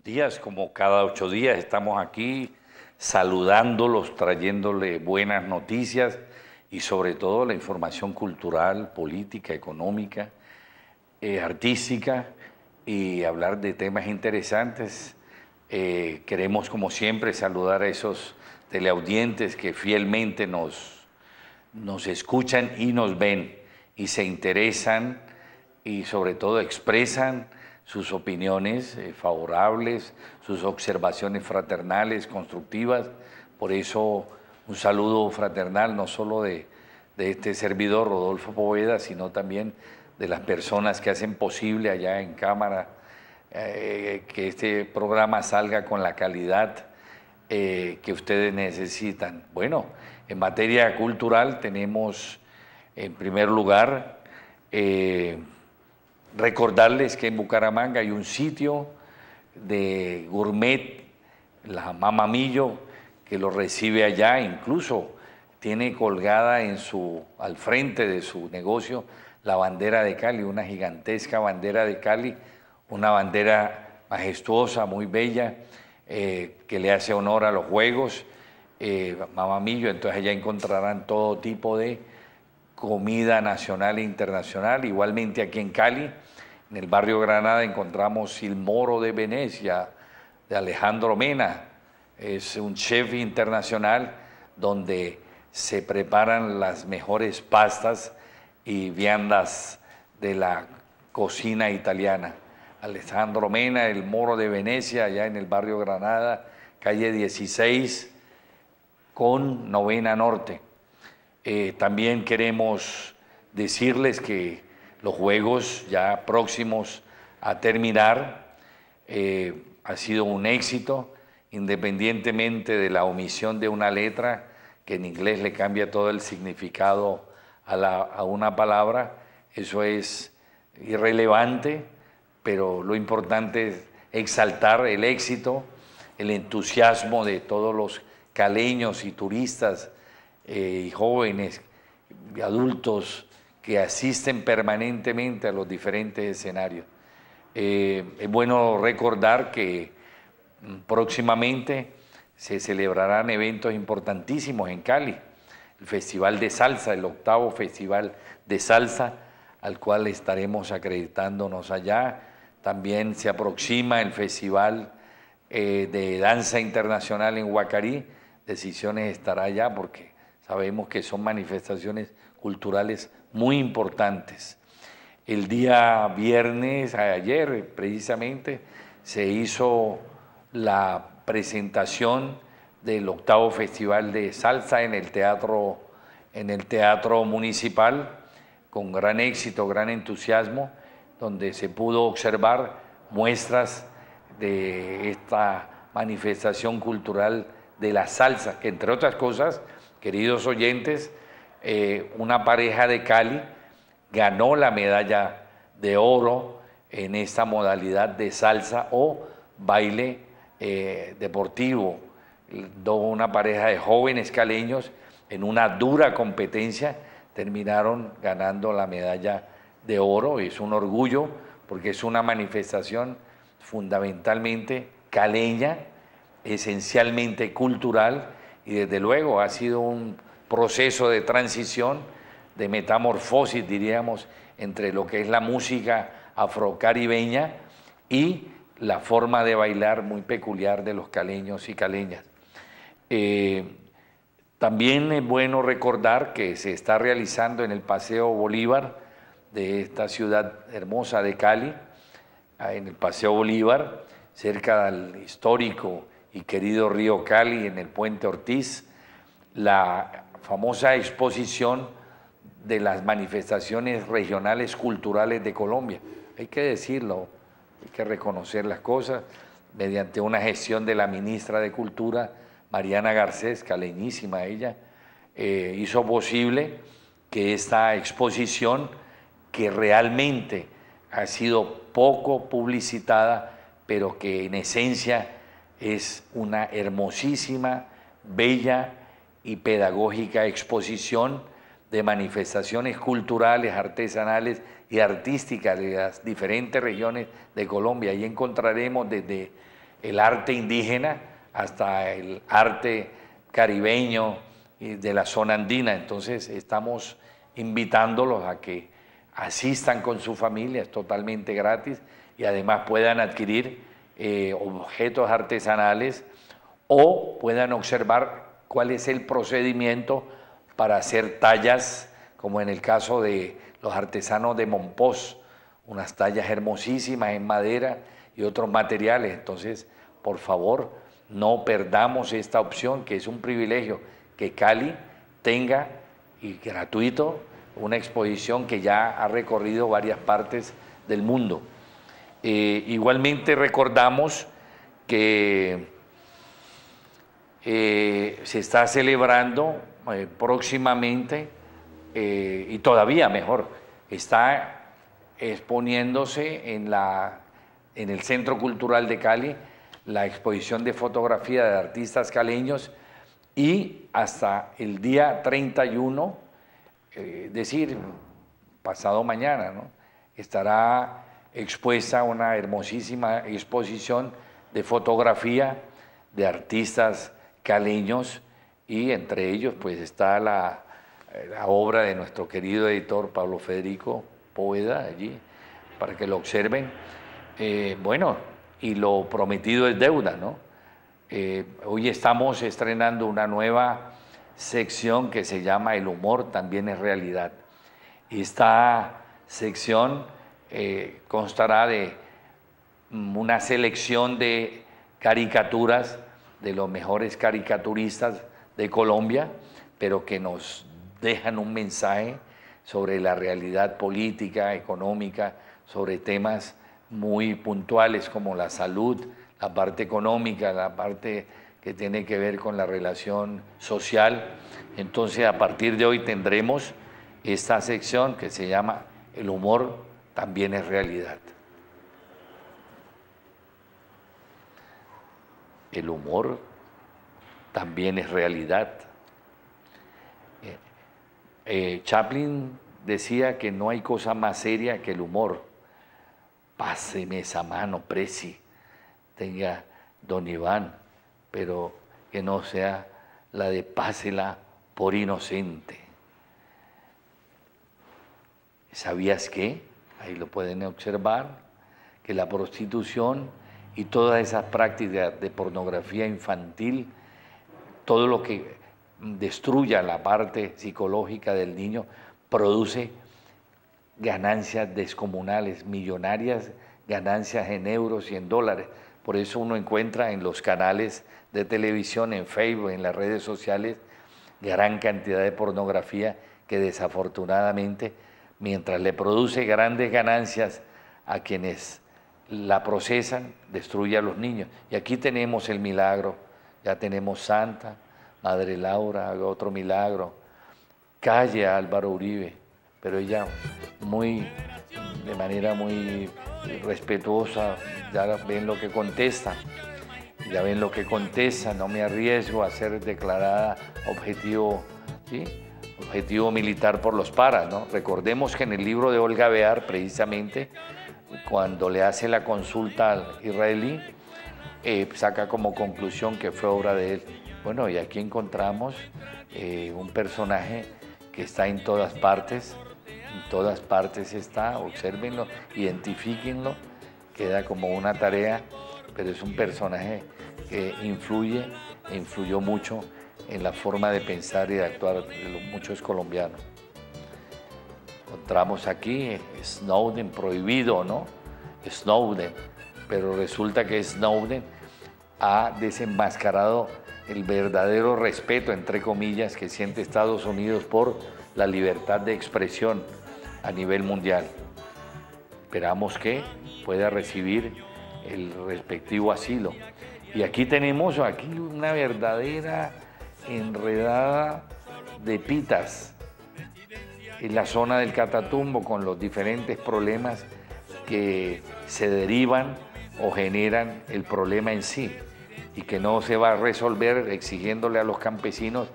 días, como cada 8 días, estamos aquí saludándolos, trayéndole buenas noticias y sobre todo la información cultural, política, económica, artística y hablar de temas interesantes. Queremos, como siempre, saludar a esos teleaudientes que fielmente nos escuchan y nos ven y se interesan y sobre todo expresan sus opiniones favorables, sus observaciones fraternales, constructivas. Por eso un saludo fraternal no solo de este servidor Rodolfo Poveda, sino también de las personas que hacen posible allá en cámara que este programa salga con la calidad que ustedes necesitan. Bueno, en materia cultural tenemos en primer lugar recordarles que en Bucaramanga hay un sitio de gourmet, la Mama Millo, que lo recibe allá, incluso tiene colgada al frente de su negocio la bandera de Cali, una gigantesca bandera de Cali, una bandera majestuosa, muy bella, que le hace honor a los Juegos, Mama Millo. Entonces allá encontrarán todo tipo de comida nacional e internacional. Igualmente aquí en Cali, en el barrio Granada, encontramos Il Moro de Venecia, de Alejandro Mena. Es un chef internacional donde se preparan las mejores pastas y viandas de la cocina italiana. Alejandro Mena, El Moro de Venecia, allá en el barrio Granada, calle 16 con Novena Norte. También queremos decirles que los Juegos ya próximos a terminar ha sido un éxito, independientemente de la omisión de una letra que en inglés le cambia todo el significado a una palabra. Eso es irrelevante, pero lo importante es exaltar el éxito, el entusiasmo de todos los caleños y turistas y jóvenes y adultos que asisten permanentemente a los diferentes escenarios. Es bueno recordar que próximamente se celebrarán eventos importantísimos en Cali, el Festival de Salsa, el 8º Festival de Salsa, al cual estaremos acreditándonos allá. También se aproxima el Festival de Danza Internacional en Huacarí. Decisiones estará allá porque sabemos que son manifestaciones culturales muy importantes. El día viernes, ayer precisamente, se hizo la presentación del 8º Festival de Salsa en el Teatro Municipal, con gran éxito, gran entusiasmo, donde se pudo observar muestras de esta manifestación cultural de la salsa, que entre otras cosas, queridos oyentes, una pareja de Cali ganó la medalla de oro en esta modalidad de salsa o baile deportivo. Una pareja de jóvenes caleños en una dura competencia terminaron ganando la medalla de oro. Es un orgullo porque es una manifestación fundamentalmente caleña, esencialmente cultural, y desde luego ha sido un proceso de transición, de metamorfosis, diríamos, entre lo que es la música afrocaribeña y la forma de bailar muy peculiar de los caleños y caleñas. También es bueno recordar que se está realizando en el Paseo Bolívar de esta ciudad hermosa de Cali, en el Paseo Bolívar, cerca del histórico y querido río Cali, en el Puente Ortiz, la famosa exposición de las manifestaciones regionales culturales de Colombia. Hay que decirlo, hay que reconocer las cosas, mediante una gestión de la ministra de Cultura, Mariana Garcés, caleñísima ella, hizo posible que esta exposición, que realmente ha sido poco publicitada, pero que en esencia es una hermosísima, bella y pedagógica exposición de manifestaciones culturales, artesanales y artísticas de las diferentes regiones de Colombia. Ahí encontraremos desde el arte indígena hasta el arte caribeño y de la zona andina. Entonces estamos invitándolos a que asistan con su familia, es totalmente gratis, y además puedan adquirir objetos artesanales o puedan observar cuál es el procedimiento para hacer tallas, como en el caso de los artesanos de Mompox, unas tallas hermosísimas en madera y otros materiales. Entonces, por favor, no perdamos esta opción, que es un privilegio que Cali tenga, y gratuito, una exposición que ya ha recorrido varias partes del mundo. Igualmente recordamos que se está celebrando próximamente, y todavía mejor, está exponiéndose en el Centro Cultural de Cali la exposición de fotografía de artistas caleños, y hasta el día 31, es decir, pasado mañana, ¿no?, estará expuesta una hermosísima exposición de fotografía de artistas caleños, y entre ellos pues está la obra de nuestro querido editor Pablo Federico Poveda allí, para que lo observen. Bueno, y lo prometido es deuda, ¿no? Hoy estamos estrenando una nueva sección que se llama El humor también es realidad. Esta sección constará de una selección de caricaturas de los mejores caricaturistas de Colombia, pero que nos dejan un mensaje sobre la realidad política, económica, sobre temas muy puntuales como la salud, la parte económica, la parte que tiene que ver con la relación social. Entonces, a partir de hoy tendremos esta sección que se llama El humor también es realidad. El humor también es realidad. Chaplin decía que no hay cosa más seria que el humor. Páseme esa mano, Preci, tenga don Iván, pero que no sea la de pásela por inocente. ¿Sabías qué? Ahí lo pueden observar, que la prostitución y todas esas prácticas de pornografía infantil, todo lo que destruya la parte psicológica del niño, produce ganancias descomunales, millonarias ganancias en euros y en dólares. Por eso uno encuentra en los canales de televisión, en Facebook, en las redes sociales, gran cantidad de pornografía que desafortunadamente, mientras le produce grandes ganancias a quienes la procesan, destruye a los niños. Y aquí tenemos el milagro, ya tenemos Santa, Madre Laura, haga otro milagro, calle a Álvaro Uribe, pero ella de manera muy respetuosa, ya ven lo que contesta, no me arriesgo a ser declarada objetivo, ¿sí?, objetivo militar por los paras, ¿no? Recordemos que en el libro de Olga Bear, precisamente, cuando le hace la consulta al israelí, saca como conclusión que fue obra de él. Bueno, y aquí encontramos un personaje que está en todas partes está, obsérvenlo, identifíquenlo, queda como una tarea, pero es un personaje que influyó mucho en la forma de pensar y de actuar de los muchos colombianos. Encontramos aquí Snowden, prohibido, ¿no? Snowden, pero resulta que Snowden ha desenmascarado el verdadero respeto, entre comillas, que siente Estados Unidos por la libertad de expresión a nivel mundial. Esperamos que pueda recibir el respectivo asilo. Y aquí tenemos una verdadera enredada de pitas en la zona del Catatumbo, con los diferentes problemas que se derivan o generan el problema en sí, y que no se va a resolver exigiéndole a los campesinos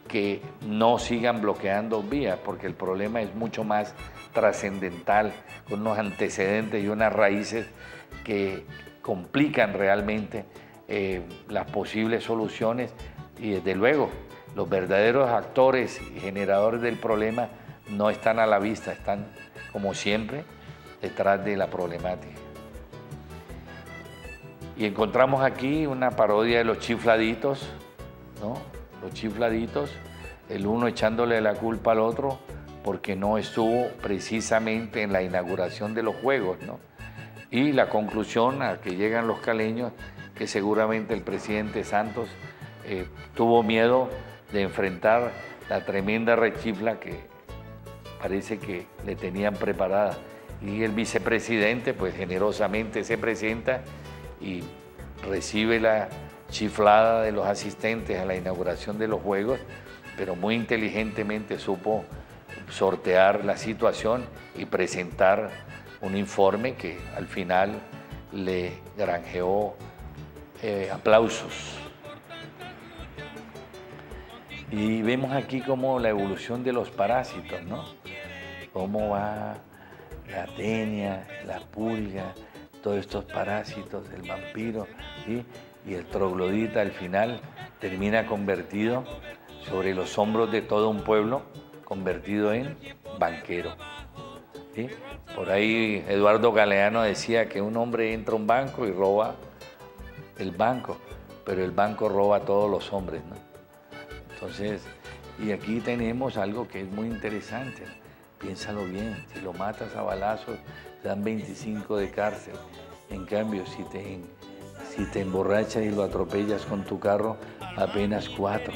que no sigan bloqueando vías, porque el problema es mucho más trascendental, con unos antecedentes y unas raíces que complican realmente las posibles soluciones y desde luego los verdaderos actores y generadores del problema no están a la vista, están como siempre detrás de la problemática. Y encontramos aquí una parodia de los chifladitos, ¿no? Los chifladitos, el uno echándole la culpa al otro porque no estuvo precisamente en la inauguración de los Juegos, ¿no? Y la conclusión a que llegan los caleños, que seguramente el presidente Santos tuvo miedo de enfrentar la tremenda rechifla que parece que le tenían preparada. Y el vicepresidente, pues generosamente se presenta y recibe la chiflada de los asistentes a la inauguración de los Juegos, pero muy inteligentemente supo sortear la situación y presentar un informe que al final le granjeó aplausos. Y vemos aquí como la evolución de los parásitos, ¿no? Cómo va la tenia, la pulga, todos estos parásitos, el vampiro, ¿sí? Y el troglodita al final termina convertido sobre los hombros de todo un pueblo, convertido en banquero, ¿sí? Por ahí Eduardo Galeano decía que un hombre entra a un banco y roba el banco, pero el banco roba a todos los hombres, ¿no? Entonces, y aquí tenemos algo que es muy interesante, piénsalo bien, si lo matas a balazos, te dan 25 de cárcel, en cambio, si te emborrachas y lo atropellas con tu carro, apenas 4,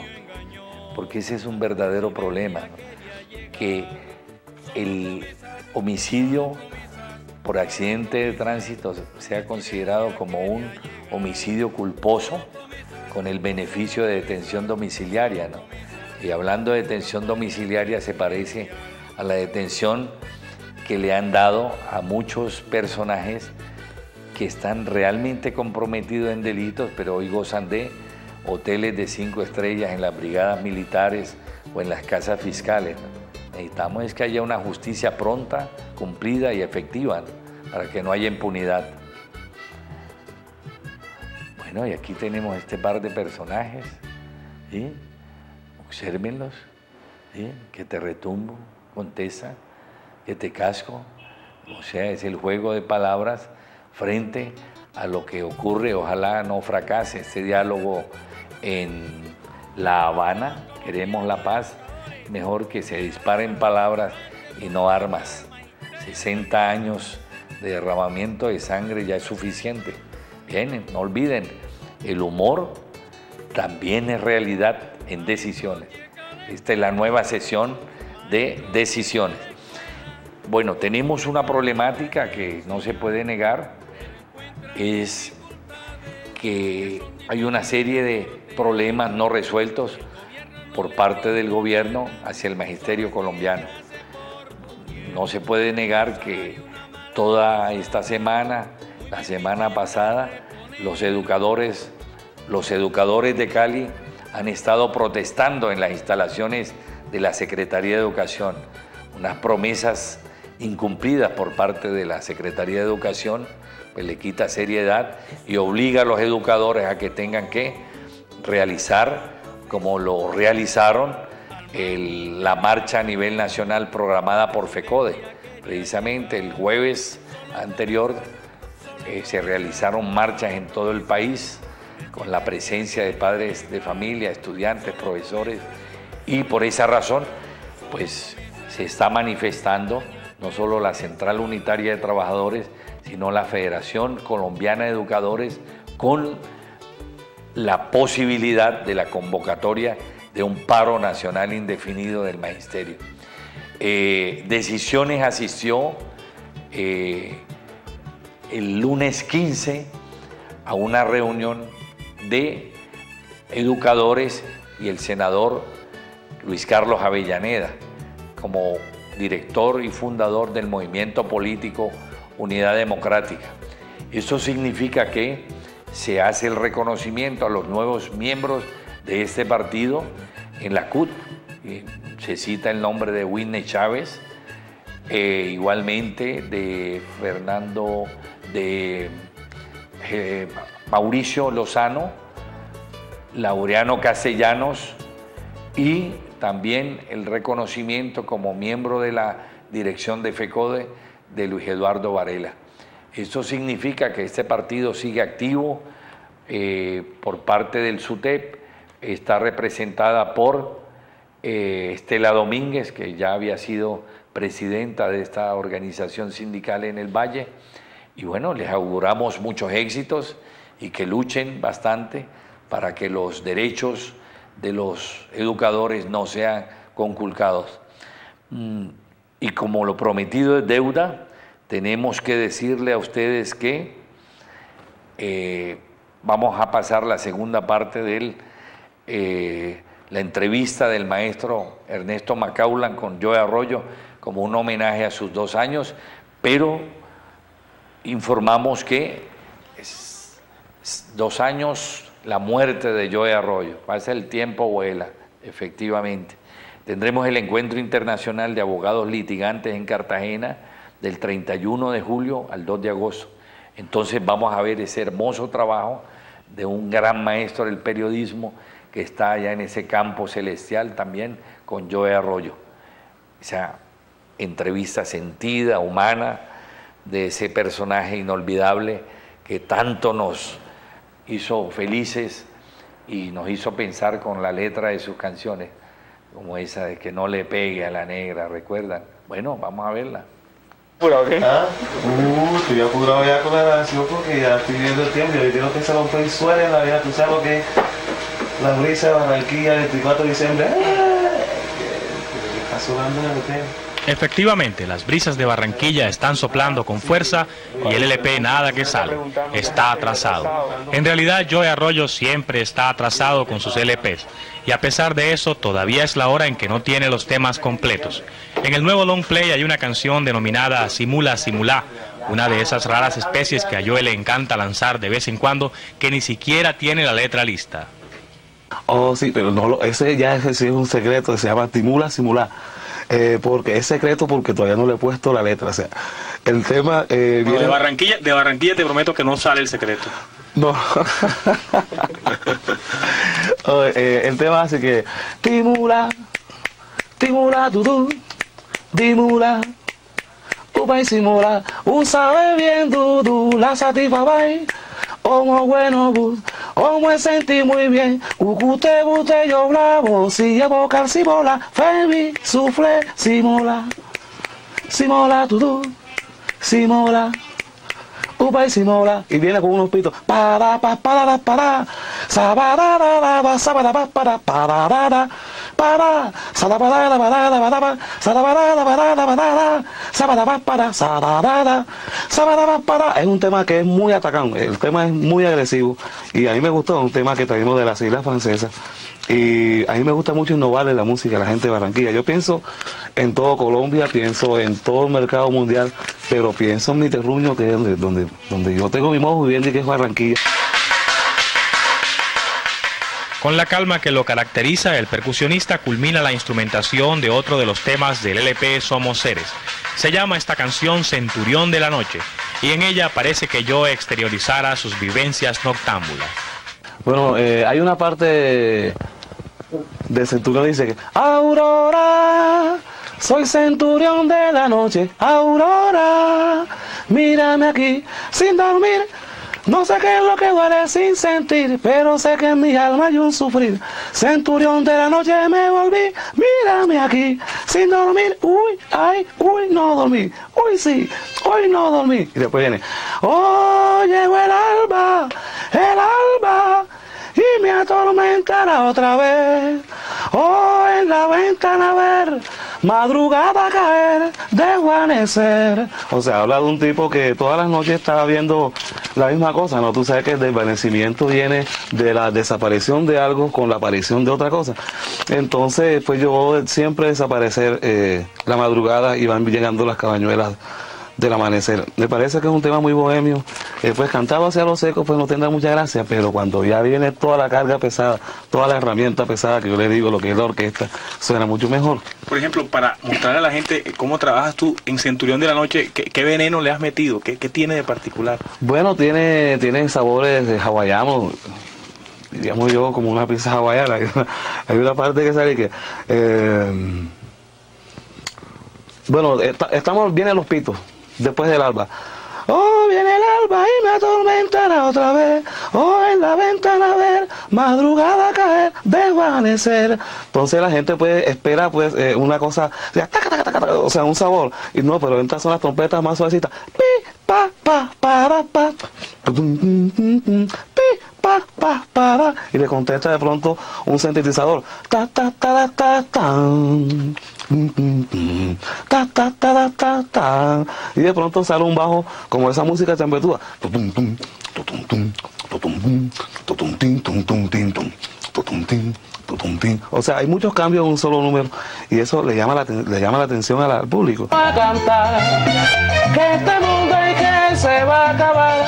porque ese es un verdadero problema, ¿no? Que el homicidio por accidente de tránsito sea considerado como un homicidio culposo con el beneficio de detención domiciliaria, ¿no? Y hablando de detención domiciliaria se parece a la detención que le han dado a muchos personajes que están realmente comprometidos en delitos, pero hoy gozan de hoteles de 5 estrellas en las brigadas militares o en las casas fiscales, ¿no? Necesitamos es que haya una justicia pronta, cumplida y efectiva, ¿no? Para que no haya impunidad. Bueno, y aquí tenemos este par de personajes, ¿sí? Obsérvenlos, ¿sí? Que te retumbo, contesta, que te casco. O sea, es el juego de palabras frente a lo que ocurre. Ojalá no fracase este diálogo en La Habana. Queremos la paz, mejor que se disparen palabras y no armas. 60 años de derramamiento de sangre ya es suficiente. Bien, no olviden, el humor también es realidad en decisiones. Esta es la nueva sesión de decisiones. Bueno, tenemos una problemática que no se puede negar, es que hay una serie de problemas no resueltos por parte del gobierno hacia el magisterio colombiano. No se puede negar que toda esta semana, la semana pasada, los educadores de Cali han estado protestando en las instalaciones de la Secretaría de Educación. Unas promesas incumplidas por parte de la Secretaría de Educación, pues le quita seriedad y obliga a los educadores a que tengan que realizar, como lo realizaron, la marcha a nivel nacional programada por FECODE. Precisamente el jueves anterior se realizaron marchas en todo el país con la presencia de padres de familia, estudiantes, profesores, y por esa razón pues se está manifestando no solo la Central Unitaria de Trabajadores, sino la Federación Colombiana de Educadores, con la posibilidad de la convocatoria de un paro nacional indefinido del magisterio. Decisiones asistió el lunes 15 a una reunión de educadores y el senador Luis Carlos Avellaneda, como director y fundador del movimiento político Unidad Democrática. Esto significa que se hace el reconocimiento a los nuevos miembros de este partido en la CUT. Se cita el nombre de Whitney Chávez, igualmente de Mauricio Lozano, Laureano Castellanos y también el reconocimiento como miembro de la dirección de FECODE de Luis Eduardo Varela. Esto significa que este partido sigue activo por parte del SUTEP, está representada por Estela Domínguez, que ya había sido presidenta de esta organización sindical en el Valle, y bueno, les auguramos muchos éxitos y que luchen bastante para que los derechos de los educadores no sean conculcados. Y como lo prometido es deuda, tenemos que decirle a ustedes que vamos a pasar la segunda parte de la entrevista del maestro Ernesto Macaulan con Joe Arroyo como un homenaje a sus 2 años, pero informamos que 2 años la muerte de Joe Arroyo. Pasa el tiempo, vuela, efectivamente. Tendremos el Encuentro Internacional de Abogados Litigantes en Cartagena del 31 de julio al 2 de agosto. Entonces vamos a ver ese hermoso trabajo de un gran maestro del periodismo que está allá en ese campo celestial también con Joe Arroyo. Esa entrevista sentida, humana, de ese personaje inolvidable que tanto nos hizo felices y nos hizo pensar con la letra de sus canciones, como esa de que no le pegue a la negra, ¿recuerdan? Bueno, vamos a verla. ¿Apurado qué? ¿Ah? Estoy apurado ya con la canción porque ya estoy viendo el tiempo y hoy tengo que se romper el suelo en la vida, tú sabes lo que es la brisa de Barranquilla, el 24 de diciembre, que está sonando en el hotel. Efectivamente, las brisas de Barranquilla están soplando con fuerza y el LP nada que sale, está atrasado. En realidad, Joe Arroyo siempre está atrasado con sus LPs y a pesar de eso, todavía es la hora en que no tiene los temas completos. En el nuevo long play hay una canción denominada Simula Simulá, una de esas raras especies que a Joe le encanta lanzar de vez en cuando, que ni siquiera tiene la letra lista. Oh, sí, pero no, ese ya es un secreto, se llama Simula Simulá. Porque es secreto porque todavía no le he puesto la letra, o sea, el tema viene... De Barranquilla te prometo que no sale el secreto. No. El tema hace que Timula, Timula, Dudu, Dimula, Ubay Simula, un sabe bien Dudu, la satisfabay, Omo bueno bus, me sentí muy bien, Ucute bute yo bravo, si llevo calcibola, Femi, sufle, Simola, Simola, Dudu, Simola, Ubay Simola, y viene con unos pitos, para, sabarara, sabarara, para, es un tema que es muy atacante, el tema es muy agresivo y a mí me gustó, un tema que traímos de las Islas Francesas y a mí me gusta mucho innovar en la música, la gente de Barranquilla. Yo pienso en todo Colombia, pienso en todo el mercado mundial, pero pienso en mi terruño, que es donde yo tengo mi modo viviendo y que es Barranquilla. Con la calma que lo caracteriza, el percusionista culmina la instrumentación de otro de los temas del LP Somos Seres. Se llama esta canción Centurión de la Noche, y en ella parece que Joe exteriorizara sus vivencias noctámbulas. Bueno, hay una parte de Centurión, dice que Aurora, soy centurión de la noche, Aurora, mírame aquí, sin dormir. No sé qué es lo que duele sin sentir, pero sé que en mi alma hay un sufrir. Centurión de la noche me volví, mírame aquí, sin dormir. Uy, ay, uy, no dormí. Uy, sí, hoy no dormí. Y después viene, oh, llegó el alba, y me atormentará otra vez. Oh, en la ventana ver, madrugada caer, desvanecer. O sea, habla de un tipo que todas las noches estaba viendo la misma cosa, ¿no? Tú sabes que el desvanecimiento viene de la desaparición de algo con la aparición de otra cosa. Entonces, pues yo siempre desaparecer la madrugada y van llegando las cabañuelas del amanecer. Me parece que es un tema muy bohemio, pues cantado hacia lo seco pues no tendrá mucha gracia, pero cuando ya viene toda la carga pesada, toda la herramienta pesada que yo le digo, lo que es la orquesta, suena mucho mejor. Por ejemplo, para mostrarle a la gente cómo trabajas tú en Centurión de la Noche, ¿qué veneno le has metido? ¿Qué tiene de particular? Bueno, tiene sabores hawaianos, diríamos yo, como una pizza hawaiana. Hay una parte que sale que... bueno, vienen los pitos, después del alba. Oh, viene el alba y me atormentará otra vez. Oh, en la ventana ver, madrugada caer, desvanecer. Entonces la gente pues espera pues una cosa, o sea, un sabor. Y no, pero entran son las trompetas más suavecitas. Pi, pa, pa, para, pa. Pi, pa, pa, para. Y le contesta de pronto un sintetizador. Ta, ta, ta, ta, tan. Ta, ta, ta, ta, ta. Y de pronto sale un bajo como esa música champetúa. O sea, hay muchos cambios en un solo número y eso le llama la atención al público. A cantar, que este mundo y que se va a acabar.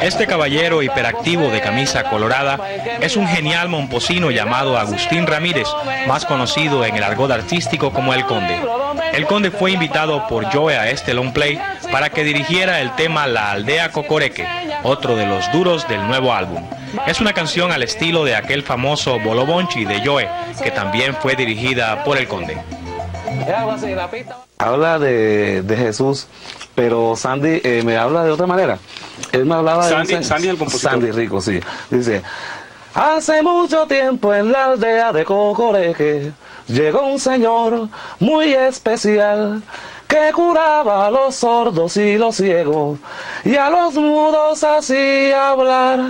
Este caballero hiperactivo de camisa colorada es un genial momposino llamado Agustín Ramírez, más conocido en el argot artístico como El Conde. El Conde fue invitado por Joe a este long play para que dirigiera el tema La Aldea Cocoreque, otro de los duros del nuevo álbum. Es una canción al estilo de aquel famoso Bolo Bonchi de Joe, que también fue dirigida por El Conde. Habla de Jesús, pero Sandy me habla de otra manera. Él me hablaba de... Sandy el compositor. Sandy Rico, sí. Dice, hace mucho tiempo en la aldea de Cocoreque llegó un señor muy especial que curaba a los sordos y los ciegos y a los mudos hacía hablar.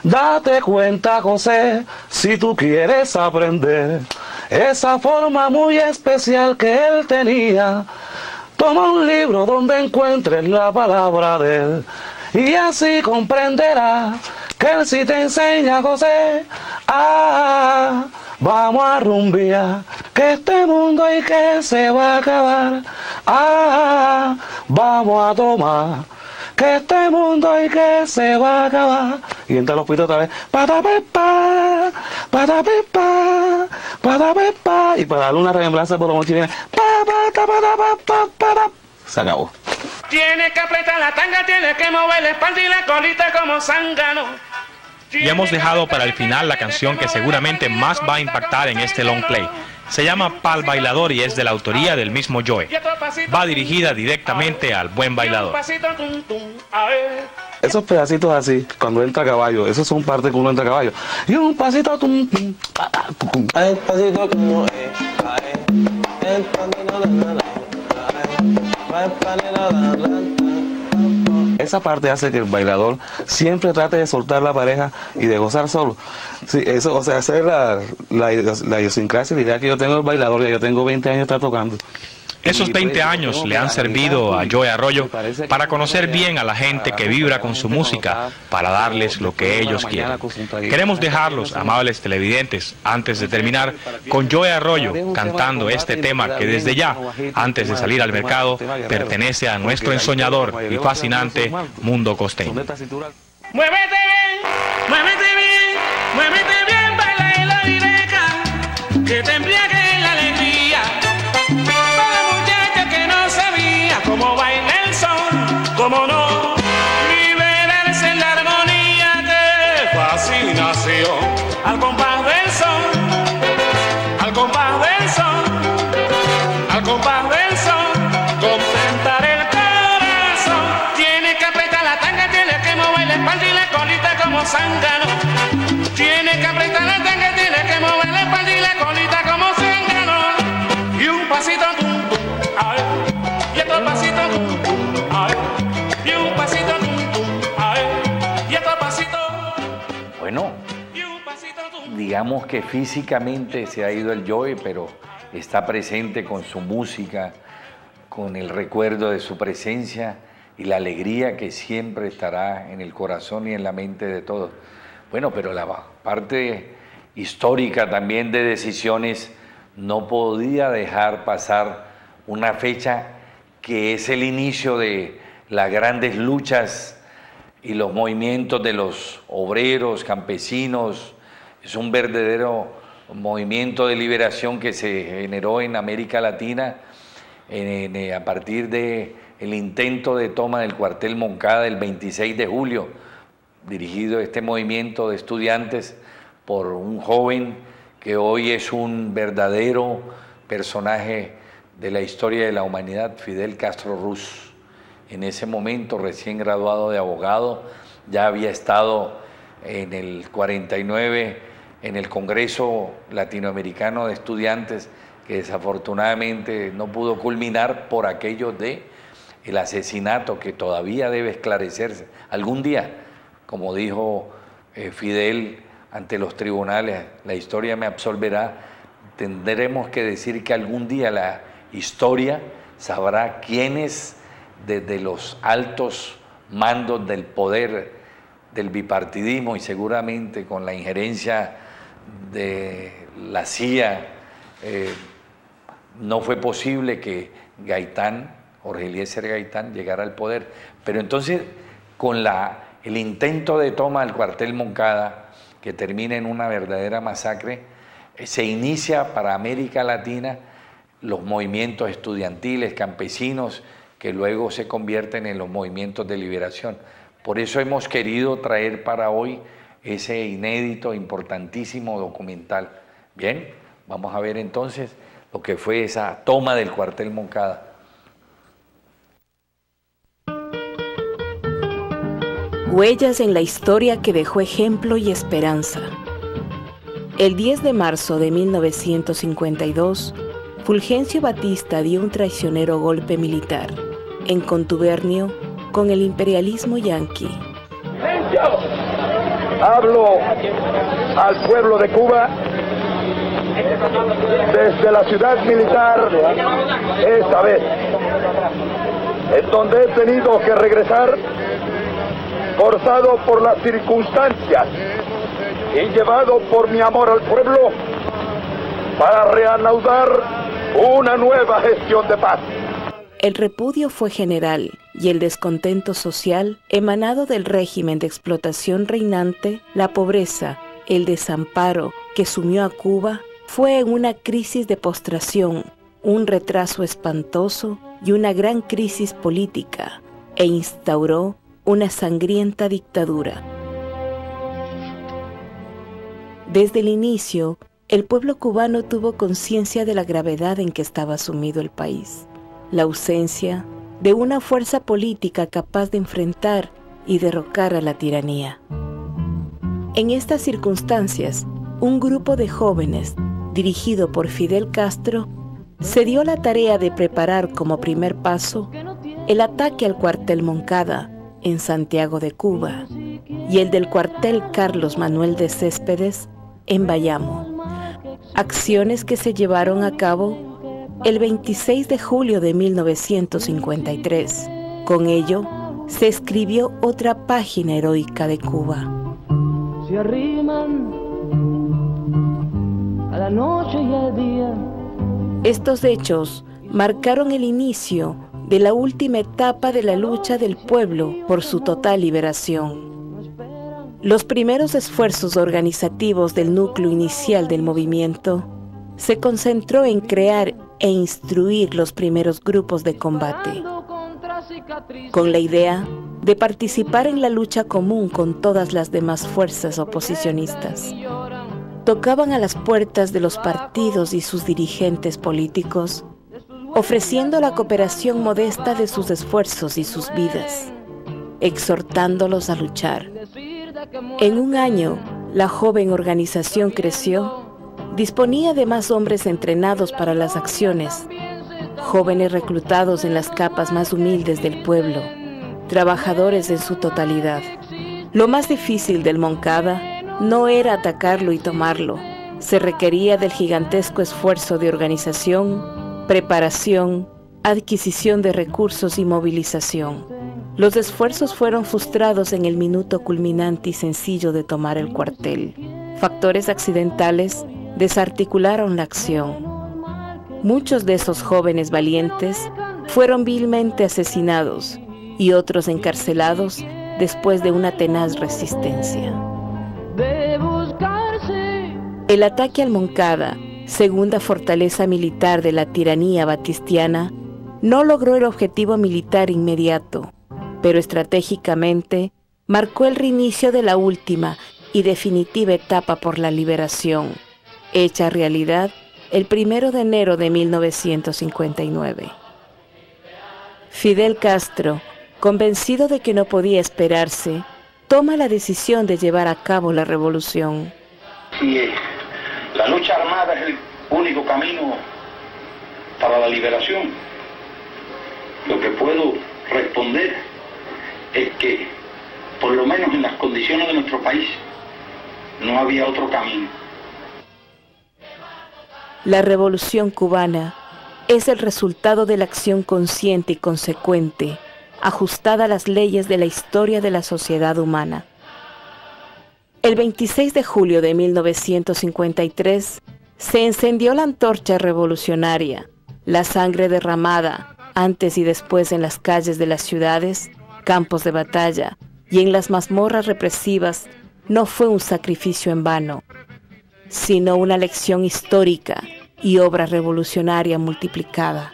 Date cuenta, José, si tú quieres aprender esa forma muy especial que él tenía. Toma un libro donde encuentres la palabra de él y así comprenderás que él sí te enseña, José. Ah, vamos a rumbear, que este mundo y que se va a acabar. Ah, vamos a tomar, que este mundo y que se va a acabar. Y entra los pitos otra vez. Patapepa, patapepa, patapepa. Y para darle una remembranza por los mochiles. Se acabó. Tiene que apretar la tanga, tiene que mover la espalda y la colita como zángano. Y hemos dejado para el final la canción que seguramente más va a impactar en este long play. Se llama Pal Bailador y es de la autoría del mismo Joe. Va dirigida directamente al buen bailador. Esos pedacitos así, cuando entra a caballo, esos son partes que uno entra a caballo. Y un pasito, tum, tum, tum. El pasito como esa parte hace que el bailador siempre trate de soltar la pareja y de gozar solo. Sí, eso, o sea, esa es la idiosincrasia, la idea que yo tengo del bailador. Ya yo tengo 20 años de estar tocando. Esos 20 años le han servido a Joe Arroyo para conocer bien a la gente que vibra con su música, para darles lo que ellos quieren. Queremos dejarlos, amables televidentes, antes de terminar, con Joe Arroyo cantando este tema que desde ya, antes de salir al mercado, pertenece a nuestro ensoñador y fascinante mundo costeño. Muévete bien, muévete bien, muévete bien, baila en la vireca, que te embriague la alegría. Como baila el sol, como no, liberarse en la armonía de fascinación. Al compás del sol, al compás del sol, al compás del sol, contentar el corazón. Tiene que apretar la tanga, tiene que mover la espalda y la colita como zángano. Tiene que apretar la tanga, tiene que mover la espalda y la colita como zángano. Y un pasito, tum, tum, a ver. Y otro pasito, ay, y un pasito, ay, y otro pasito. Bueno, digamos que físicamente se ha ido el Joe, pero está presente con su música, con el recuerdo de su presencia y la alegría que siempre estará en el corazón y en la mente de todos. Bueno, pero la parte histórica también de decisiones no podía dejar pasar una fecha que es el inicio de las grandes luchas y los movimientos de los obreros, campesinos. Es un verdadero movimiento de liberación que se generó en América Latina a partir del intento de toma del cuartel Moncada el 26 de julio, dirigido este movimiento de estudiantes por un joven que hoy es un verdadero personaje de la historia de la humanidad, Fidel Castro Ruz. En ese momento, recién graduado de abogado, ya había estado en el 49 en el Congreso Latinoamericano de Estudiantes, que desafortunadamente no pudo culminar por aquello de el asesinato que todavía debe esclarecerse. Algún día, como dijo Fidel ante los tribunales, la historia me absolverá, tendremos que decir que algún día la historia sabrá quiénes desde los altos mandos del poder del bipartidismo y seguramente con la injerencia de la CIA, no fue posible que Gaitán, Jorge Eliezer Gaitán, llegara al poder. Pero entonces, con el intento de toma del cuartel Moncada, que termina en una verdadera masacre, se inicia para América Latina los movimientos estudiantiles, campesinos, que luego se convierten en los movimientos de liberación. Por eso hemos querido traer para hoy ese inédito, importantísimo documental. Bien, vamos a ver entonces lo que fue esa toma del cuartel Moncada. Huellas en la historia que dejó ejemplo y esperanza. El 10 de marzo de 1952, Fulgencio Batista dio un traicionero golpe militar, en contubernio con el imperialismo yanqui. ¡Silencio! Hablo al pueblo de Cuba desde la ciudad militar esta vez, en donde he tenido que regresar forzado por las circunstancias y llevado por mi amor al pueblo para reanudar una nueva gestión de paz. El repudio fue general y el descontento social emanado del régimen de explotación reinante, la pobreza, el desamparo que sumió a Cuba, fue en una crisis de postración, un retraso espantoso y una gran crisis política, e instauró una sangrienta dictadura. Desde el inicio, el pueblo cubano tuvo conciencia de la gravedad en que estaba sumido el país, la ausencia de una fuerza política capaz de enfrentar y derrocar a la tiranía. En estas circunstancias, un grupo de jóvenes, dirigido por Fidel Castro, se dio la tarea de preparar como primer paso el ataque al cuartel Moncada en Santiago de Cuba y el del cuartel Carlos Manuel de Céspedes en Bayamo, acciones que se llevaron a cabo el 26 de julio de 1953. Con ello, se escribió otra página heroica de Cuba. Se arriman a la noche y al día. Estos hechos marcaron el inicio de la última etapa de la lucha del pueblo por su total liberación. Los primeros esfuerzos organizativos del núcleo inicial del movimiento se concentró en crear e instruir los primeros grupos de combate, con la idea de participar en la lucha común con todas las demás fuerzas oposicionistas. Tocaban a las puertas de los partidos y sus dirigentes políticos, ofreciendo la cooperación modesta de sus esfuerzos y sus vidas, exhortándolos a luchar. En un año, la joven organización creció, disponía de más hombres entrenados para las acciones, jóvenes reclutados en las capas más humildes del pueblo, trabajadores en su totalidad. Lo más difícil del Moncada no era atacarlo y tomarlo, se requería del gigantesco esfuerzo de organización, preparación, adquisición de recursos y movilización. Los esfuerzos fueron frustrados en el minuto culminante y sencillo de tomar el cuartel. Factores accidentales desarticularon la acción. Muchos de esos jóvenes valientes fueron vilmente asesinados y otros encarcelados después de una tenaz resistencia. de buscarse. El ataque al Moncada, segunda fortaleza militar de la tiranía batistiana, no logró el objetivo militar inmediato, pero estratégicamente marcó el reinicio de la última y definitiva etapa por la liberación, hecha realidad el 1 de enero de 1959. Fidel Castro, convencido de que no podía esperarse, toma la decisión de llevar a cabo la revolución. Si la lucha armada es el único camino para la liberación, lo que puedo responder es que, por lo menos en las condiciones de nuestro país, no había otro camino. La revolución cubana es el resultado de la acción consciente y consecuente, ajustada a las leyes de la historia de la sociedad humana. El 26 de julio de 1953 se encendió la antorcha revolucionaria. La sangre derramada antes y después en las calles de las ciudades, campos de batalla y en las mazmorras represivas no fue un sacrificio en vano, sino una lección histórica y obra revolucionaria multiplicada.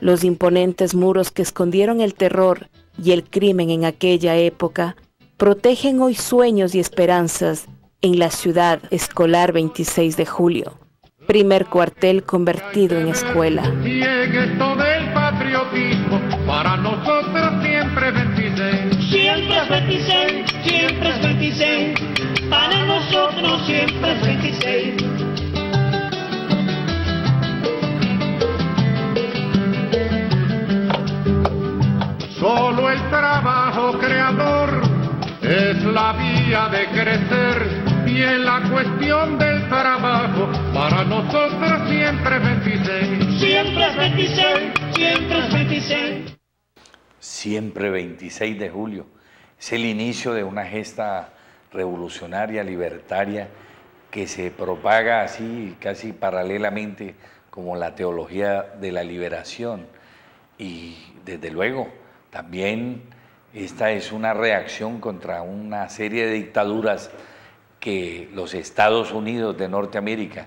Los imponentes muros que escondieron el terror y el crimen en aquella época protegen hoy sueños y esperanzas en la ciudad escolar 26 de julio, primer cuartel convertido en escuela. Y en esto del patriotismo, para nosotros siempre es 26. Siempre es 26, siempre es 26, para nosotros siempre es 26. Solo el trabajo creador es la vía de crecer, y en la cuestión del trabajo, para nosotros siempre es 26. Siempre es 26, siempre es 26. Siempre 26 de julio. Es el inicio de una gesta revolucionaria, libertaria, que se propaga así, casi paralelamente, como la teología de la liberación. Y desde luego, también esta es una reacción contra una serie de dictaduras que los Estados Unidos de Norteamérica,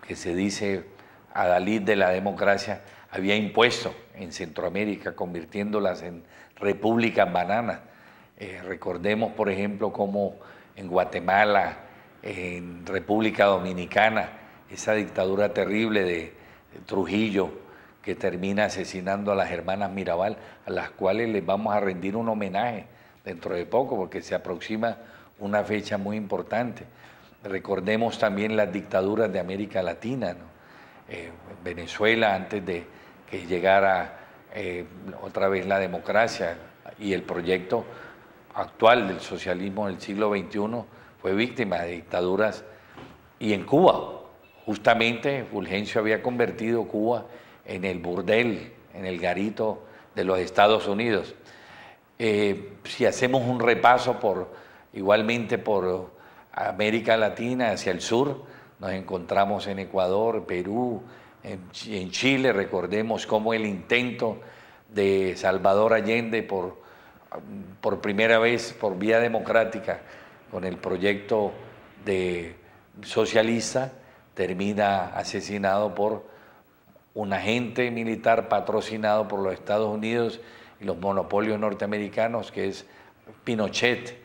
que se dice adalid de la democracia, había impuesto en Centroamérica, convirtiéndolas en repúblicas bananas. Recordemos, por ejemplo, cómo en Guatemala, en República Dominicana, esa dictadura terrible de Trujillo, que termina asesinando a las hermanas Mirabal, a las cuales les vamos a rendir un homenaje dentro de poco, porque se aproxima una fecha muy importante. Recordemos también las dictaduras de América Latina, ¿no? Venezuela, antes de que llegara otra vez la democracia y el proyecto actual del socialismo del siglo XXI, fue víctima de dictaduras. Y en Cuba, justamente, Fulgencio había convertido Cuba en el burdel, en el garito de los Estados Unidos. Si hacemos un repaso igualmente por América Latina hacia el sur, nos encontramos en Ecuador, Perú, en Chile. Recordemos cómo el intento de Salvador Allende por primera vez por vía democrática con el proyecto de socialista termina asesinado por un agente militar patrocinado por los Estados Unidos y los monopolios norteamericanos, que es Pinochet.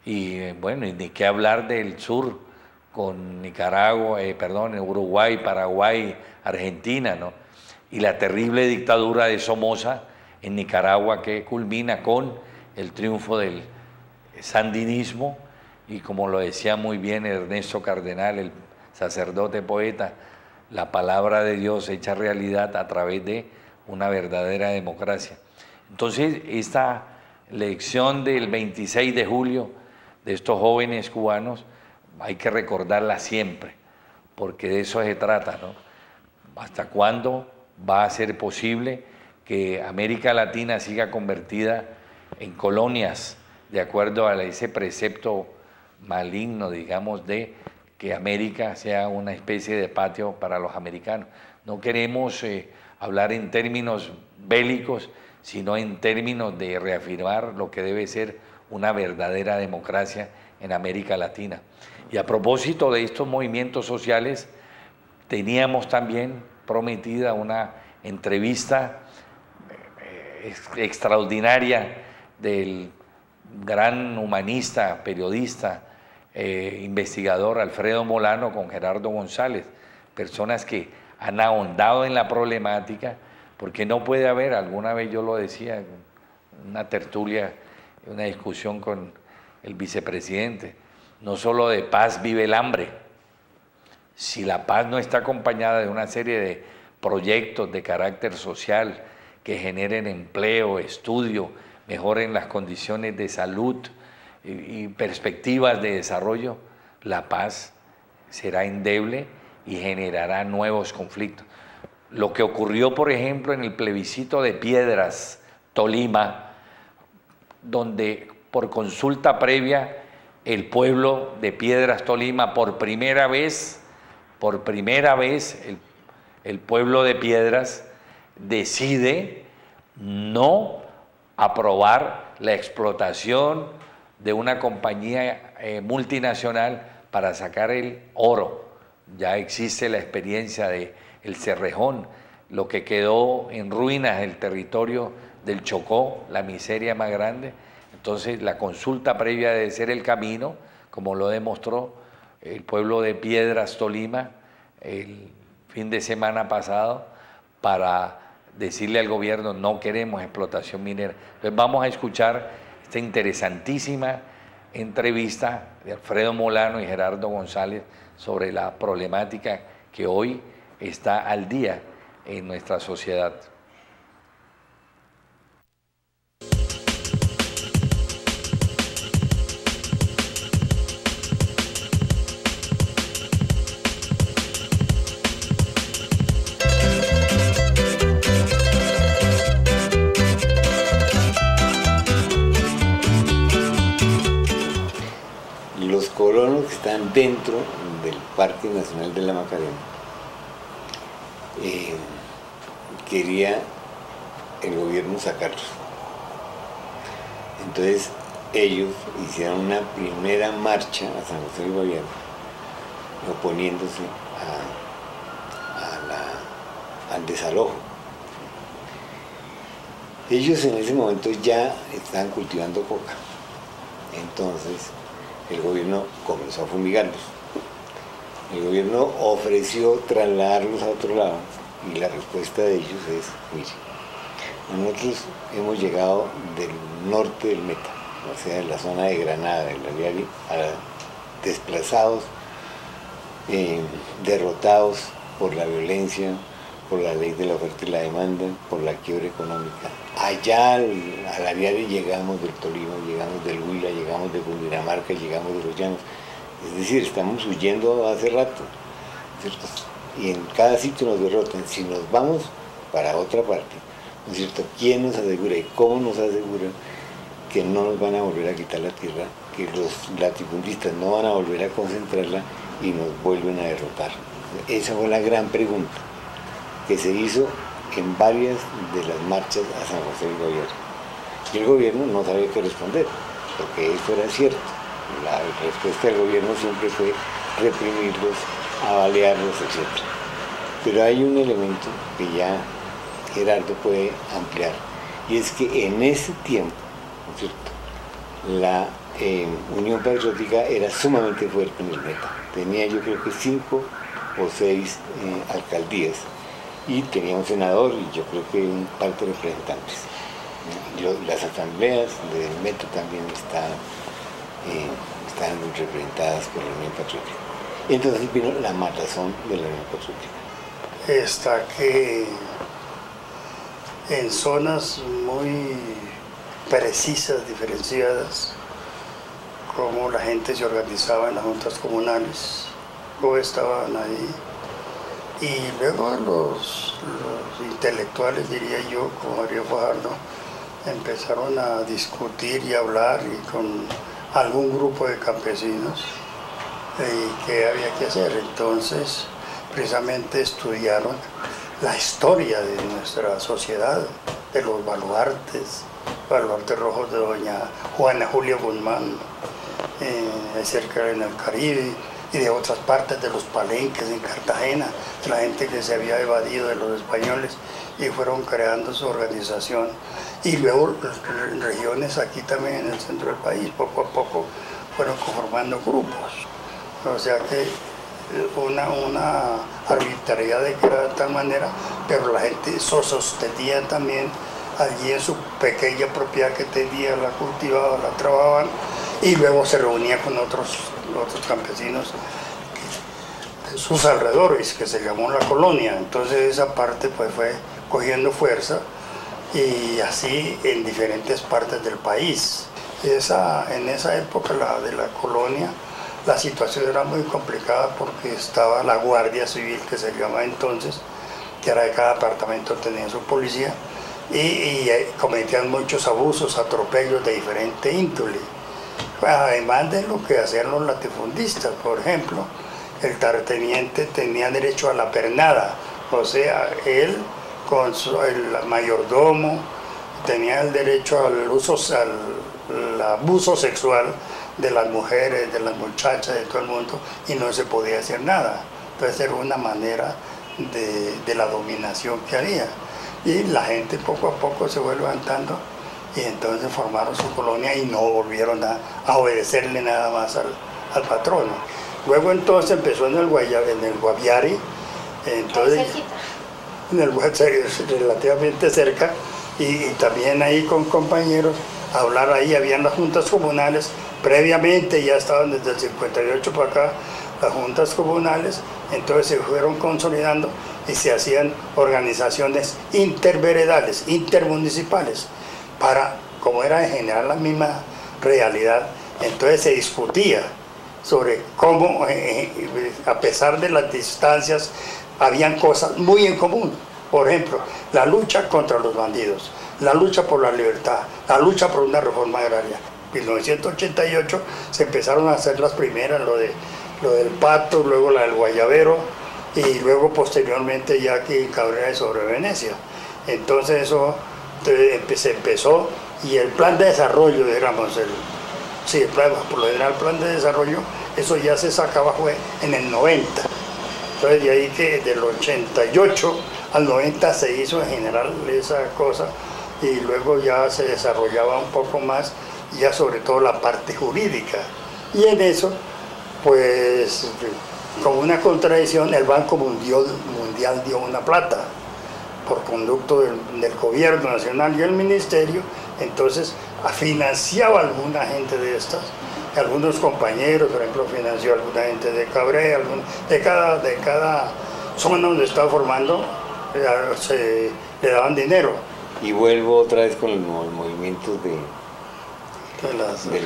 Y bueno, y ni qué hablar del sur, con Nicaragua, Uruguay, Paraguay, Argentina, ¿no? Y la terrible dictadura de Somoza en Nicaragua, que culmina con el triunfo del sandinismo, y como lo decía muy bien Ernesto Cardenal, el sacerdote poeta, la palabra de Dios hecha realidad a través de una verdadera democracia. Entonces, esta lección del 26 de julio de estos jóvenes cubanos hay que recordarla siempre, porque de eso se trata, ¿no? ¿Hasta cuándo va a ser posible que América Latina siga convertida en colonias, de acuerdo a ese precepto maligno, digamos, de que América sea una especie de patio para los americanos? No queremos hablar en términos bélicos, sino en términos de reafirmar lo que debe ser una verdadera democracia en América Latina. Y a propósito de estos movimientos sociales, teníamos también prometida una entrevista extraordinaria del gran humanista, periodista, investigador Alfredo Molano con Gerardo González, personas que han ahondado en la problemática, porque no puede haber, alguna vez yo lo decía, una tertulia, una discusión con el vicepresidente, no solo de paz vive el hambre. Si la paz no está acompañada de una serie de proyectos de carácter social que generen empleo, estudio, mejoren las condiciones de salud y perspectivas de desarrollo, la paz será endeble y generará nuevos conflictos. Lo que ocurrió, por ejemplo, en el plebiscito de Piedras, Tolima, donde por consulta previa el pueblo de Piedras, Tolima, por primera vez el pueblo de Piedras decide no aprobar la explotación de una compañía multinacional para sacar el oro. Ya existe la experiencia de el Cerrejón, lo que quedó en ruinas el territorio del Chocó, la miseria más grande. Entonces la consulta previa debe ser el camino, como lo demostró el pueblo de Piedras, Tolima, el fin de semana pasado, para decirle al gobierno no queremos explotación minera. Entonces vamos a escuchar esta interesantísima entrevista de Alfredo Molano y Gerardo González sobre la problemática que hoy está al día en nuestra sociedad. Los colonos que están dentro del Parque Nacional de la Macarena, quería el gobierno sacarlos. Entonces ellos hicieron una primera marcha a San José del Guaviare, oponiéndose al desalojo. Ellos en ese momento ya estaban cultivando coca, entonces el gobierno comenzó a fumigarlos. El gobierno ofreció trasladarlos a otro lado y la respuesta de ellos es, mire, nosotros hemos llegado del norte del Meta, o sea, de la zona de Granada, del Ariari, desplazados, derrotados por la violencia, por la ley de la oferta y la demanda, por la quiebra económica. Allá al Ariari llegamos del Tolima, llegamos del Huila, llegamos de Cundinamarca, llegamos de los Llanos. Es decir, estamos huyendo hace rato, ¿cierto? Y en cada sitio nos derrotan. Si nos vamos para otra parte, ¿no es cierto? ¿Quién nos asegura y cómo nos asegura que no nos van a volver a quitar la tierra, que los latifundistas no van a volver a concentrarla y nos vuelven a derrotar? Esa fue la gran pregunta que se hizo en varias de las marchas a San José del Guaviare. Y el gobierno no sabía qué responder, porque eso era cierto. La respuesta del gobierno siempre fue reprimirlos, avaliarlos, etc. Pero hay un elemento que ya Gerardo puede ampliar, y es que en ese tiempo, ¿no es cierto?, la Unión Patriótica era sumamente fuerte en el Meta. Tenía yo creo que 5 o 6 alcaldías, y tenía un senador y yo creo que un par de representantes. Las asambleas del Meta también están representadas por la Unión Patriótica. Entonces vino la matazón de la Unión Patriótica. Está que en zonas muy precisas, diferenciadas, como la gente se organizaba en las juntas comunales, cómo estaban ahí, y luego los intelectuales, diría yo, como Mario Fajardo, empezaron a discutir y hablar y con algún grupo de campesinos y qué había que hacer. Entonces precisamente estudiaron la historia de nuestra sociedad, de los baluartes, baluartes rojos de doña Juana Julia Guzmán, cerca en el Caribe, y de otras partes de los palenques en Cartagena, de la gente que se había evadido de los españoles y fueron creando su organización. Y luego regiones aquí también en el centro del país, poco a poco fueron conformando grupos. O sea que una arbitrariedad de que era de tal manera, pero la gente sostenía también allí en su pequeña propiedad que tenía, la cultivaban, la trabajaban, y luego se reunía con otros campesinos de sus alrededores, que se llamó la colonia. Entonces esa parte pues fue cogiendo fuerza, y así en diferentes partes del país. En esa época de la colonia, la situación era muy complicada porque estaba la Guardia Civil, que se llamaba entonces, que era de cada departamento tenía su policía, y cometían muchos abusos, atropellos de diferente índole. Además de lo que hacían los latifundistas, por ejemplo, el terrateniente tenía derecho a la pernada, o sea, él con el mayordomo tenía el derecho al abuso sexual de las mujeres, de las muchachas, de todo el mundo, y no se podía hacer nada. Entonces era una manera de la dominación que había. Y la gente poco a poco se fue levantando, y entonces formaron su colonia y no volvieron a obedecerle nada más al patrono. Luego entonces empezó en el Guaviare, entonces en el Guaviare, relativamente cerca, y también ahí con compañeros, a hablar ahí, habían las juntas comunales, previamente ya estaban desde el 58 para acá las juntas comunales, entonces se fueron consolidando y se hacían organizaciones interveredales, intermunicipales, para, como era en general la misma realidad, entonces se discutía sobre cómo, a pesar de las distancias, habían cosas muy en común. Por ejemplo, la lucha contra los bandidos, la lucha por la libertad, la lucha por una reforma agraria. En 1988 se empezaron a hacer las primeras, lo del Pato, luego la del Guayabero, y luego posteriormente ya aquí en Cabrera de sobre Venecia. Entonces eso se empezó, y el plan de desarrollo, digamos, por lo general el plan de desarrollo, eso ya se sacaba fue en el 90. Entonces de ahí que del 88 al 90 se hizo en general esa cosa, y luego ya se desarrollaba un poco más, ya sobre todo la parte jurídica. Y en eso, pues, como una contradicción, el Banco Mundial dio una plata por conducto del gobierno nacional y el ministerio, entonces financiaba a alguna gente de estas, algunos compañeros, por ejemplo, financió a alguna gente de Cabrera, de cada zona donde estaba formando, le daban dinero. Y vuelvo otra vez con los movimientos del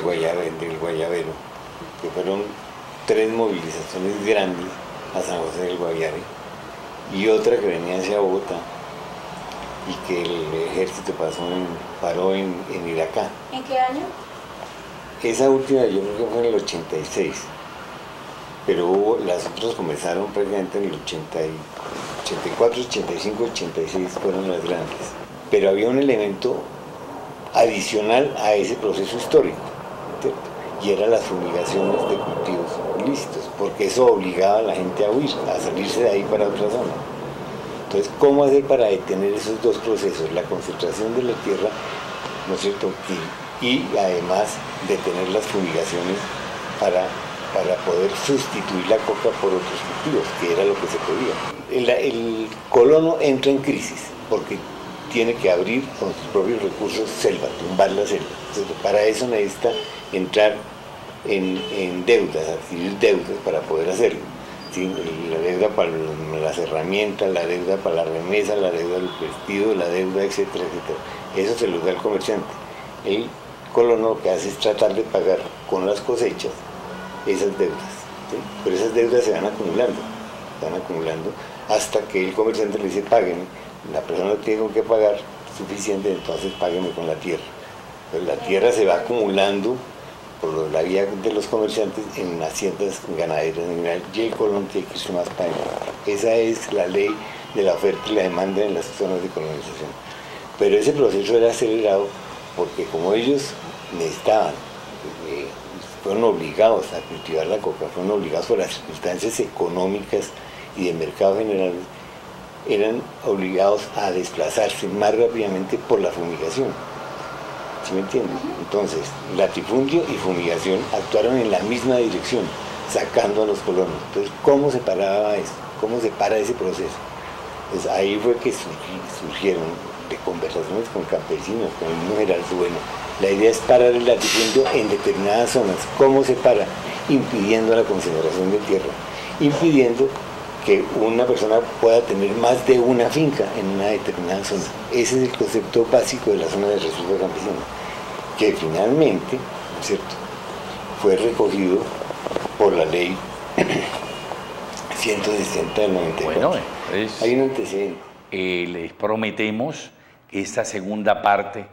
Guayabero, que fueron 3 movilizaciones grandes a San José del Guaviare, y otra que venía hacia Bogotá, y que el ejército paró en Iracá. ¿En qué año? Esa última yo creo que fue en el 86, pero las otras comenzaron prácticamente en el 84, 85, 86 fueron las grandes. Pero había un elemento adicional a ese proceso histórico, ¿cierto? Y eran las fumigaciones de cultivos ilícitos, porque eso obligaba a la gente a huir, a salirse de ahí para otra zona. Entonces, ¿cómo hacer para detener esos dos procesos? La concentración de la tierra, ¿no es cierto? Y además detener las fumigaciones para poder sustituir la coca por otros cultivos, que era lo que se podía. El colono entra en crisis, porque tiene que abrir con sus propios recursos selva, tumbar la selva. Entonces, para eso necesita entrar en deudas, adquirir deudas para poder hacerlo. ¿Sí? La deuda para las herramientas, la deuda para la remesa, la deuda del vestido, la deuda, etcétera, etcétera. Eso se lo da el comerciante. El colono lo que hace es tratar de pagar con las cosechas esas deudas. ¿Sí? Pero esas deudas se van acumulando hasta que el comerciante le dice: págueme. La persona no tiene con qué pagar suficiente, entonces págueme con la tierra. Pero la tierra se va acumulando por la vía de los comerciantes en haciendas ganaderas en general, y el colono tiene que irse más para allá. Esa es la ley de la oferta y la demanda en las zonas de colonización. Pero ese proceso era acelerado porque como ellos necesitaban, fueron obligados a cultivar la coca, fueron obligados por las circunstancias económicas y de mercado general, eran obligados a desplazarse más rápidamente por la fumigación. ¿Sí me entienden? Entonces, latifundio y fumigación actuaron en la misma dirección, sacando a los colonos. Entonces, ¿cómo se paraba eso? ¿Cómo se para ese proceso? Pues ahí fue que surgieron de conversaciones con campesinos, con el mismo Gerardo Bueno. La idea es parar el latifundio en determinadas zonas. ¿Cómo se para? Impidiendo la concentración de tierra, impidiendo que una persona pueda tener más de una finca en una determinada zona. Ese es el concepto básico de la zona de reserva campesina, que finalmente, ¿no es cierto?, fue recogido por la ley 160 del 94. Bueno, hay un antecedente. Les prometemos que esta segunda parte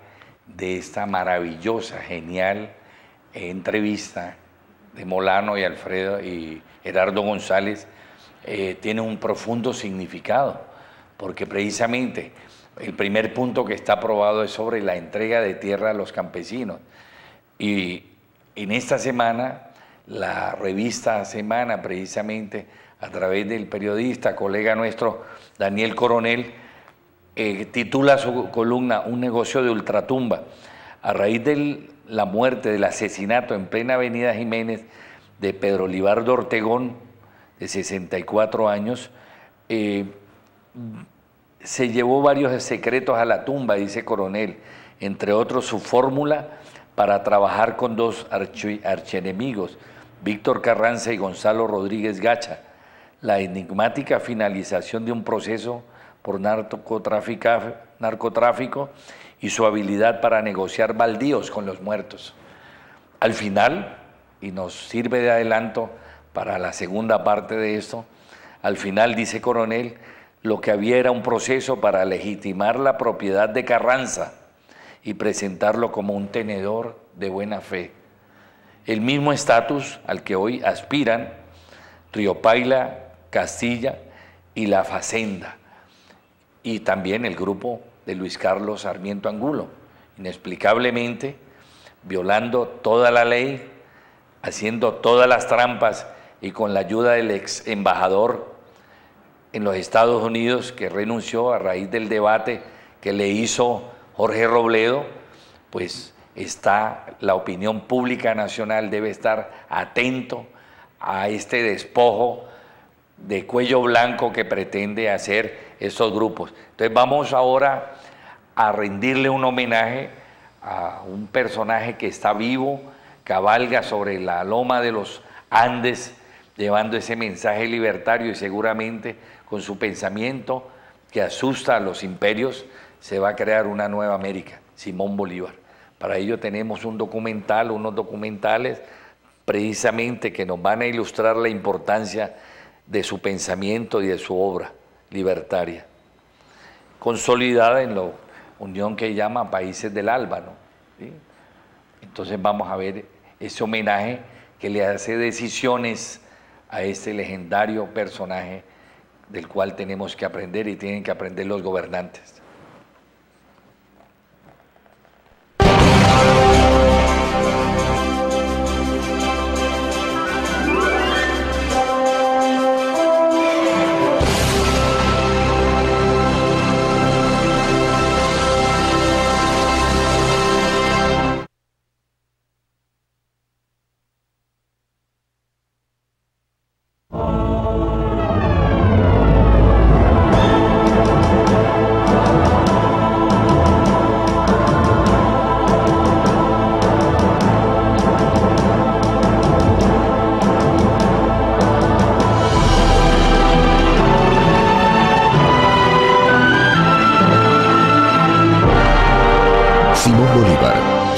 de esta maravillosa, genial entrevista de Molano y Alfredo y Gerardo González tiene un profundo significado, porque precisamente el primer punto que está aprobado es sobre la entrega de tierra a los campesinos. Y en esta semana, la revista Semana, precisamente a través del periodista, colega nuestro, Daniel Coronel, titula su columna Un negocio de ultratumba, a raíz de la muerte, del asesinato en plena avenida Jiménez de Pedro Libardo Ortegón, de 64 años, se llevó varios secretos a la tumba, dice Coronel, entre otros su fórmula para trabajar con dos archienemigos, Víctor Carranza y Gonzalo Rodríguez Gacha, la enigmática finalización de un proceso por narcotráfico y su habilidad para negociar baldíos con los muertos. Al final, y nos sirve de adelanto para la segunda parte de esto, al final, dice Coronel, lo que había era un proceso para legitimar la propiedad de Carranza y presentarlo como un tenedor de buena fe. El mismo estatus al que hoy aspiran Riopaila, Castilla y La Facenda, y también el grupo de Luis Carlos Sarmiento Angulo, inexplicablemente violando toda la ley, haciendo todas las trampas y con la ayuda del ex embajador en los Estados Unidos, que renunció a raíz del debate que le hizo Jorge Robledo, pues la opinión pública nacional debe estar atento a este despojo de cuello blanco que pretende hacer estos grupos. Entonces vamos ahora a rendirle un homenaje a un personaje que está vivo, cabalga sobre la loma de los Andes, llevando ese mensaje libertario, y seguramente con su pensamiento que asusta a los imperios, se va a crear una nueva América, Simón Bolívar. Para ello tenemos unos documentales precisamente que nos van a ilustrar la importancia de su pensamiento y de su obra libertaria, consolidada en la unión que llama Países del Alba, ¿no? ¿Sí? Entonces vamos a ver ese homenaje que le hace decisiones a este legendario personaje del cual tenemos que aprender y tienen que aprender los gobernantes.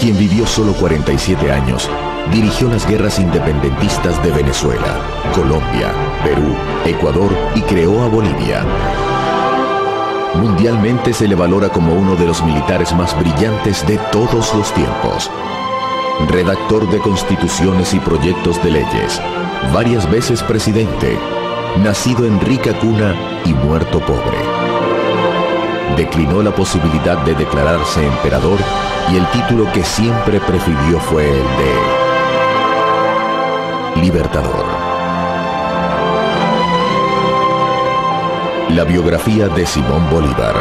Quien vivió solo 47 años, dirigió las guerras independentistas de Venezuela, Colombia, Perú, Ecuador y creó a Bolivia. Mundialmente se le valora como uno de los militares más brillantes de todos los tiempos. Redactor de constituciones y proyectos de leyes, varias veces presidente, nacido en rica cuna y muerto pobre. declinó la posibilidad de declararse emperador y el título que siempre prefirió fue el de Libertador. La biografía de Simón Bolívar.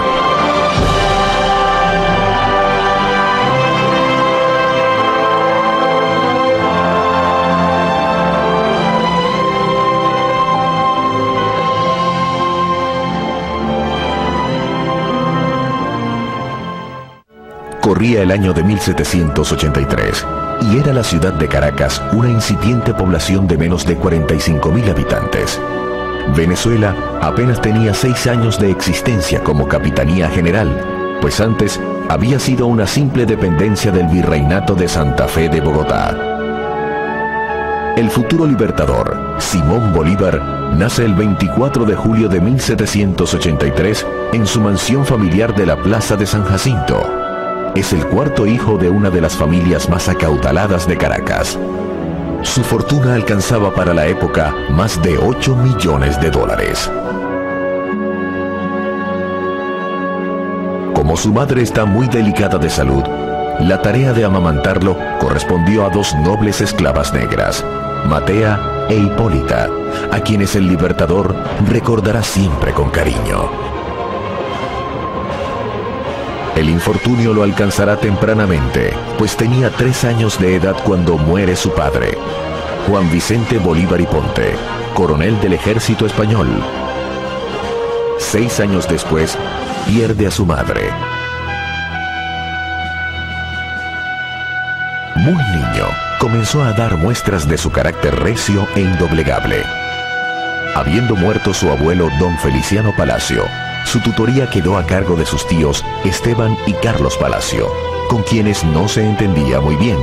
Corría el año de 1783 y era la ciudad de Caracas una incipiente población de menos de 45.000 habitantes. Venezuela apenas tenía 6 años de existencia como capitanía general, pues antes había sido una simple dependencia del virreinato de Santa Fe de Bogotá. El futuro libertador, Simón Bolívar, nace el 24 de julio de 1783 en su mansión familiar de la Plaza de San Jacinto. Es el cuarto hijo de una de las familias más acaudaladas de Caracas. Su fortuna alcanzaba para la época más de 8 millones de dólares. Como su madre está muy delicada de salud, la tarea de amamantarlo correspondió a 2 nobles esclavas negras, Matea e Hipólita, a quienes el libertador recordará siempre con cariño. El infortunio lo alcanzará tempranamente, pues tenía 3 años de edad cuando muere su padre, Juan Vicente Bolívar y Ponte, coronel del ejército español. 6 años después, pierde a su madre. Muy niño, comenzó a dar muestras de su carácter recio e indoblegable. Habiendo muerto su abuelo don Feliciano Palacio, su tutoría quedó a cargo de sus tíos Esteban y Carlos Palacio, con quienes no se entendía muy bien.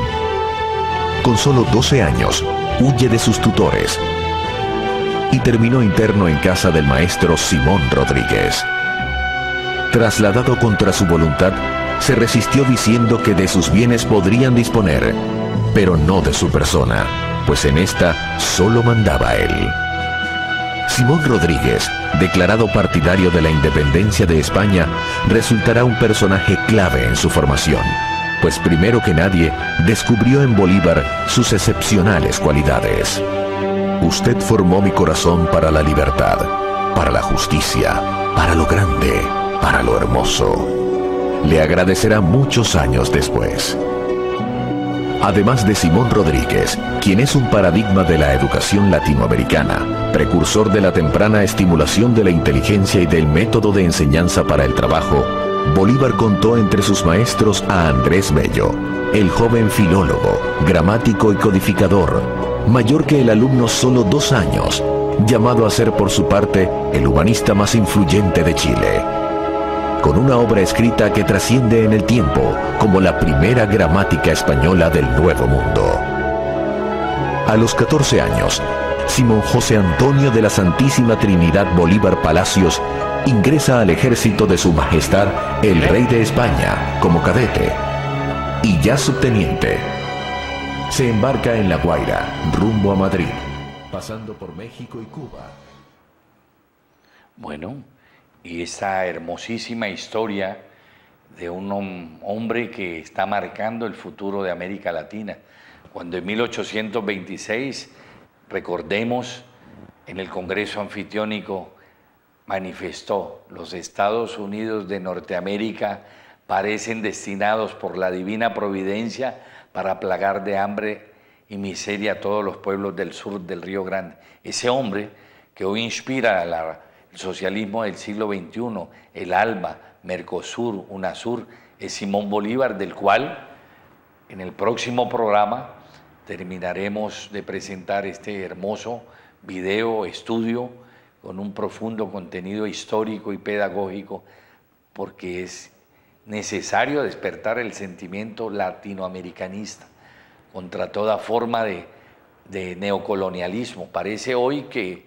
Con solo 12 años, huye de sus tutores y terminó interno en casa del maestro Simón Rodríguez. Trasladado contra su voluntad, se resistió diciendo que de sus bienes podrían disponer, pero no de su persona, pues en esta solo mandaba él. Simón Rodríguez, declarado partidario de la independencia de España, resultará un personaje clave en su formación, pues primero que nadie descubrió en Bolívar sus excepcionales cualidades. Usted formó mi corazón para la libertad, para la justicia, para lo grande, para lo hermoso. Le agradecerá muchos años después. Además de Simón Rodríguez, quien es un paradigma de la educación latinoamericana, precursor de la temprana estimulación de la inteligencia y del método de enseñanza para el trabajo, Bolívar contó entre sus maestros a Andrés Bello, el joven filólogo, gramático y codificador, mayor que el alumno solo 2 años, llamado a ser por su parte el humanista más influyente de Chile, con una obra escrita que trasciende en el tiempo como la primera gramática española del Nuevo Mundo. A los 14 años, Simón José Antonio de la Santísima Trinidad Bolívar Palacios ingresa al ejército de Su Majestad el Rey de España como cadete y ya subteniente. Se embarca en La Guaira, rumbo a Madrid, pasando por México y Cuba. Bueno, y esa hermosísima historia de un hombre que está marcando el futuro de América Latina, cuando en 1826, recordemos, en el Congreso Anfitriónico manifestó: los Estados Unidos de Norteamérica parecen destinados por la divina providencia para plagar de hambre y miseria a todos los pueblos del sur del Río Grande. Ese hombre que hoy inspira el socialismo del siglo XXI, el ALBA, Mercosur, UNASUR, es Simón Bolívar, del cual en el próximo programa terminaremos de presentar este hermoso video, estudio, con un profundo contenido histórico y pedagógico, porque es necesario despertar el sentimiento latinoamericanista contra toda forma de neocolonialismo. Parece hoy que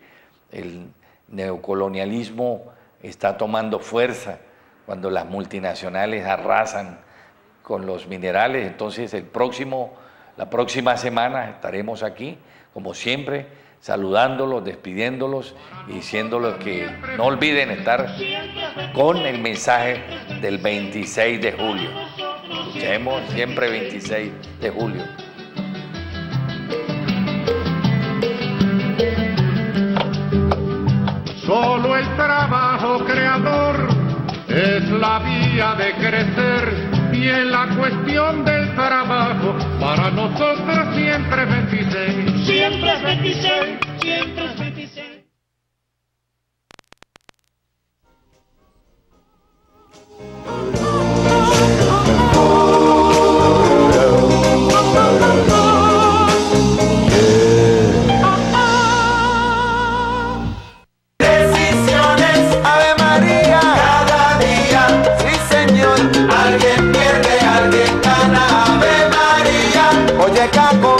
el neocolonialismo está tomando fuerza cuando las multinacionales arrasan con los minerales. Entonces la próxima semana estaremos aquí, como siempre, saludándolos, despidiéndolos y diciéndoles que no olviden estar con el mensaje del 26 de julio. Escuchemos siempre 26 de julio. Solo el trabajo creador es la vía de crecer, y en la cuestión del trabajo para nosotros siempre es 26. Siempre es 26, siempre es 26. Decisiones, Ave María, cada día, sí señor, alguien pierde, alguien gana, Ave María, oye Caco,